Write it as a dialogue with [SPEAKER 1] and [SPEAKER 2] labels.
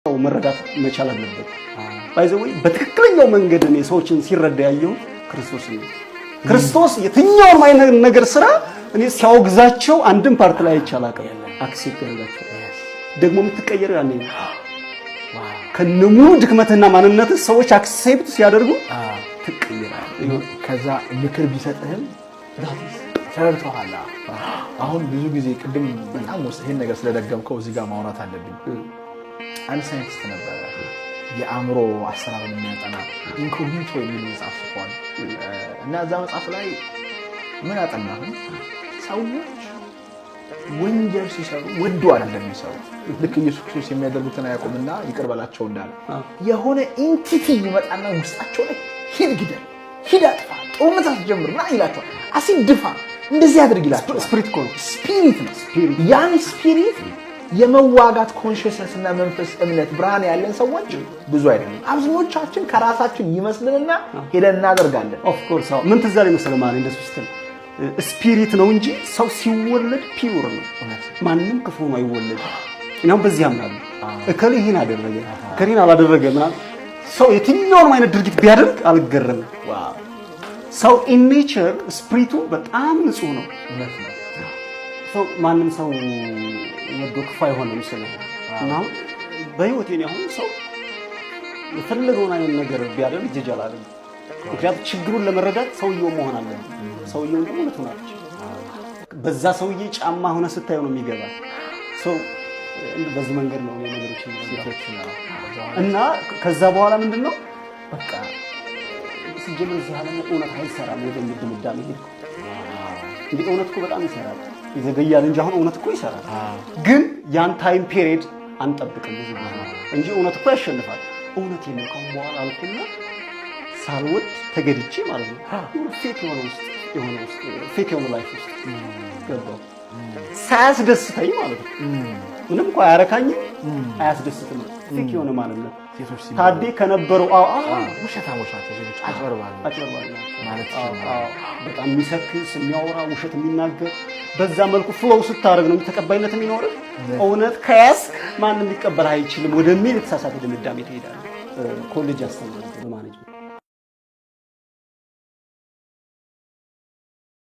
[SPEAKER 1] መረዳት መቻል አለበት ባይዘው በትክክለኛው መንገድ ነው ሰዎችን ሲረዳ ያየው ክርስቶስ ነው ክርስቶስ የትኛው ማይነገር ነገር ስራ እኔ ሲያወግዛቸው አንድም ፓርት ላይ ይቻላል አክሴፕት ያደርጋቸው ደግሞ የምትቀየረው ያኔ ከነሙሉ ድክመትና ማንነት ሰዎች አክሴፕት ሲያደርጉ ትቀየራለህ
[SPEAKER 2] ከዛ ምክር ቢሰጥህም ተረድተዋል አሁን ብዙ ጊዜ ቅድም በጣም ወስሄን ነገር ስለደገምከው እዚህ ጋር ማውራት አለብኝ አንድ ሳይንቲስት ነበር የአእምሮ አሰራርን የሚያጠና ኢንኮግኒቶ የሚል መጽሐፍ ጽፏል እና እዛ መጽሐፍ ላይ ምን አጠናሁ ሰዎች ወንጀል ሲሰሩ ወዶ አይደለም የሚሰሩ ልክ ኢየሱስ ክርስቶስ የሚያደርጉትን አያቆምና ይቅር በላቸው እንዳለ የሆነ ኢንቲቲ ይመጣና ውስጣቸው ላይ ሂድ ግደል ሂድ አጥፋ ጦርነት አስጀምርና ይላቸዋል አሲድ ድፋ እንደዚህ አድርግ ይላቸዋል ስፒሪት ነው ያን ስፒሪት የመዋጋት ኮንሺየስነስ እና መንፈስ እምነት ብርሃን ያለን ሰዎች ብዙ አይደለም አብዛኞቻችን ከራሳችን ይመስልንና ሄደን እናደርጋለን
[SPEAKER 1] ኦፍ ኮርስ ምን ተዛለ መስለማን እንደሱ ስትል ስፒሪት ነው እንጂ ሰው ሲወለድ ፒውር ነው ማንንም ክፉ ነው አይወለድ እናም በዚህ ያምናል እከሌ ይሄን አደረገ ከሪን አላደረገ ምናምን ሰው የትኛውንም አይነት ድርጊት ቢያደርግ አልገረም ሰው ኢን ኔቸር ስፒሪቱ በጣም ንጹህ ነው ሰው ማንንም ሰው ወዶ ክፉ አይሆንም ስለና በህይወቴ ነው አሁን ሰው የፈለገውን አይነት ነገር ቢያደርግ ይጀጃላል ምክንያቱም ችግሩን ለመረዳት ሰውየው መሆን አለበት ሰውየው ደግሞ ለተናች በዛ ሰውዬ ጫማ ሆነ ስታየው ነው የሚገባ ሰው በዚህ መንገድ ነው ነገሮች ሲፈትሽና እና ከዛ በኋላ ምንድነው በቃ ሲጀምር እዚህ ዓለም እውነት አይሰራም ወደምድም ዳም ይሄድ እንዴ እውነት እኮ በጣም ይሰራል ይዘገያል እንጂ አሁን እውነት እኮ ይሰራል ግን ያን ታይም ፒሪየድ አንጠብቅም ብዙ እንጂ እውነት እኮ ያሸንፋል እውነት የለም በኋላ አልኩና ሳልወድ ተገድቼ ማለት ነው ፌክ የሆነ ላይፍ ውስጥ ገባሁ ሳያስደስተኝ ማለት ነው ምንም እንኳን አያረካኝም አያስደስትም ፌክ የሆነ ማለት ነው ታዴ ከነበረው
[SPEAKER 2] ውሸታሞች ናቸው ዜጎች አጭበርባሪ ማለት
[SPEAKER 1] በጣም የሚሰክስ የሚያወራ ውሸት የሚናገር በዛ መልኩ ፍሎው ስታረግ ነው ተቀባይነት የሚኖርህ እውነት ከያስ ማንንም ሊቀበል አይችልም ወደሚል የተሳሳተ ድምዳሜ ትሄዳለህ ኮሌጅ አስተማሪ በማኔጅመንት